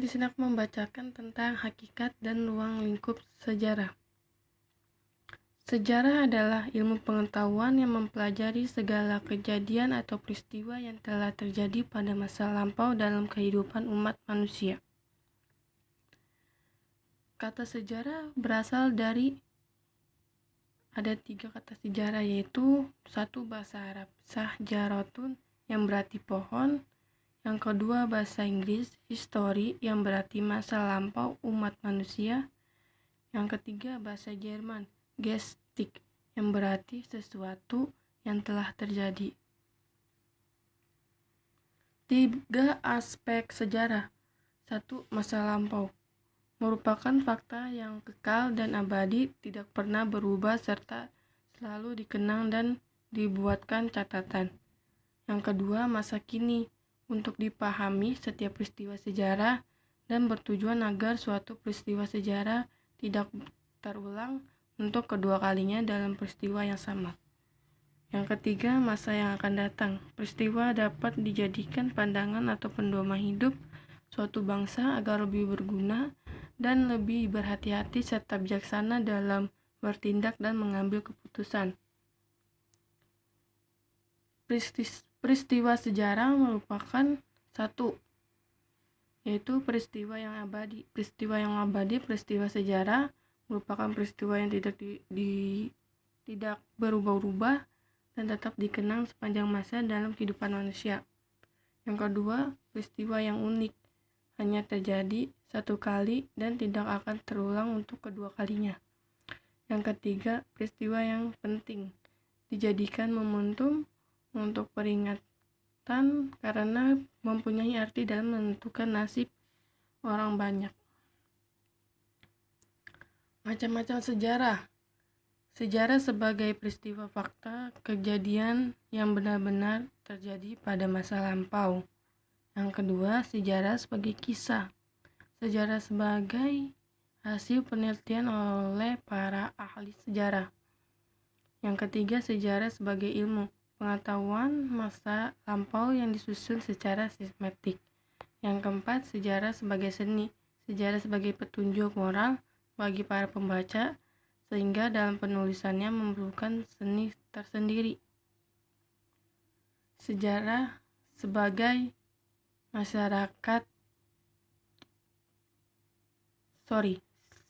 di sini aku membacakan tentang hakikat dan ruang lingkup sejarah. Sejarah adalah ilmu pengetahuan yang mempelajari segala kejadian atau peristiwa yang telah terjadi pada masa lampau dalam kehidupan umat manusia. Kata sejarah berasal dari ada 3 kata sejarah, yaitu 1 bahasa Arab, sahjaratun yang berarti pohon, yang kedua bahasa Inggris, history yang berarti masa lampau umat manusia, yang ketiga bahasa Jerman, Gestik yang berarti sesuatu yang telah terjadi. 3 aspek sejarah. 1. Masa lampau merupakan fakta yang kekal dan abadi, tidak pernah berubah serta selalu dikenang dan dibuatkan catatan. Yang kedua, masa kini, untuk dipahami setiap peristiwa sejarah dan bertujuan agar suatu peristiwa sejarah tidak terulang untuk kedua kalinya dalam peristiwa yang sama. Yang ketiga, masa yang akan datang. Peristiwa dapat dijadikan pandangan atau pedoman hidup suatu bangsa agar lebih berguna dan lebih berhati-hati serta bijaksana dalam bertindak dan mengambil keputusan. Peristiwa sejarah merupakan 1, yaitu peristiwa yang abadi. Peristiwa sejarah merupakan peristiwa yang tidak berubah-ubah dan tetap dikenang sepanjang masa dalam kehidupan manusia. Yang kedua, peristiwa yang unik, hanya terjadi 1 kali dan tidak akan terulang untuk kedua kalinya. Yang ketiga, peristiwa yang penting, dijadikan momentum untuk peringatan karena mempunyai arti dalam menentukan nasib orang banyak. Macam-macam sejarah. Sejarah sebagai peristiwa fakta kejadian yang benar-benar terjadi pada masa lampau. Yang kedua, sejarah sebagai kisah. Sejarah sebagai hasil penelitian oleh para ahli sejarah. Yang ketiga, sejarah sebagai ilmu pengetahuan masa lampau yang disusun secara sistematik. Yang keempat, sejarah sebagai seni. Sejarah sebagai petunjuk moral bagi para pembaca, sehingga dalam penulisannya memerlukan seni tersendiri. Sejarah sebagai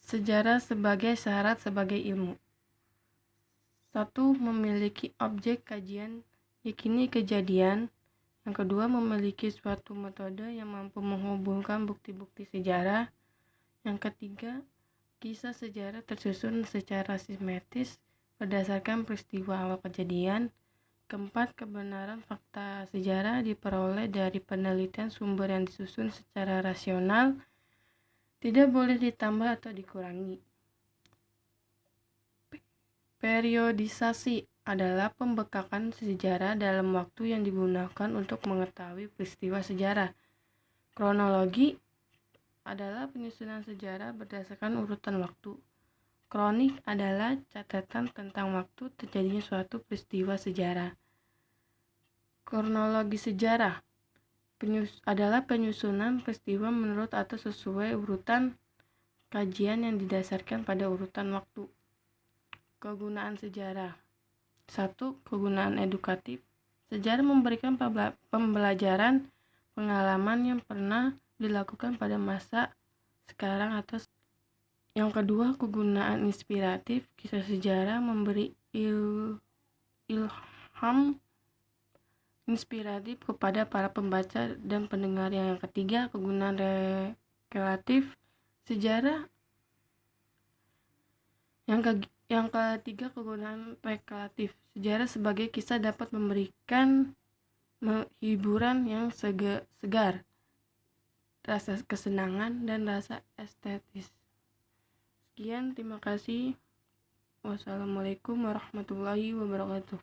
sejarah sebagai syarat sebagai ilmu. 1. Memiliki objek kajian, yakini kejadian. Yang kedua, memiliki suatu metode yang mampu menghubungkan bukti-bukti sejarah. Yang ketiga, kisah sejarah tersusun secara sistematis berdasarkan peristiwa awal kejadian. Keempat, kebenaran fakta sejarah diperoleh dari penelitian sumber yang disusun secara rasional, tidak boleh ditambah atau dikurangi. Periodisasi adalah pembekakan sejarah dalam waktu yang digunakan untuk mengetahui peristiwa sejarah. Kronologi adalah penyusunan sejarah berdasarkan urutan waktu. Kronik adalah catatan tentang waktu terjadinya suatu peristiwa sejarah. Kronologi sejarah adalah penyusunan peristiwa menurut atau sesuai urutan kajian yang didasarkan pada urutan waktu. Kegunaan sejarah. 1. Kegunaan edukatif. Sejarah memberikan pembelajaran pengalaman yang pernah dilakukan pada masa sekarang atau. Yang kedua, kegunaan inspiratif. Kisah sejarah memberi ilham inspiratif kepada para pembaca dan pendengar. Yang ketiga, kegunaan rekreatif sejarah. Yang ketiga, kegunaan rekreatif sejarah sebagai kisah dapat memberikan hiburan yang segar, rasa kesenangan dan rasa estetis. Sekian, terima kasih. Wassalamualaikum warahmatullahi wabarakatuh.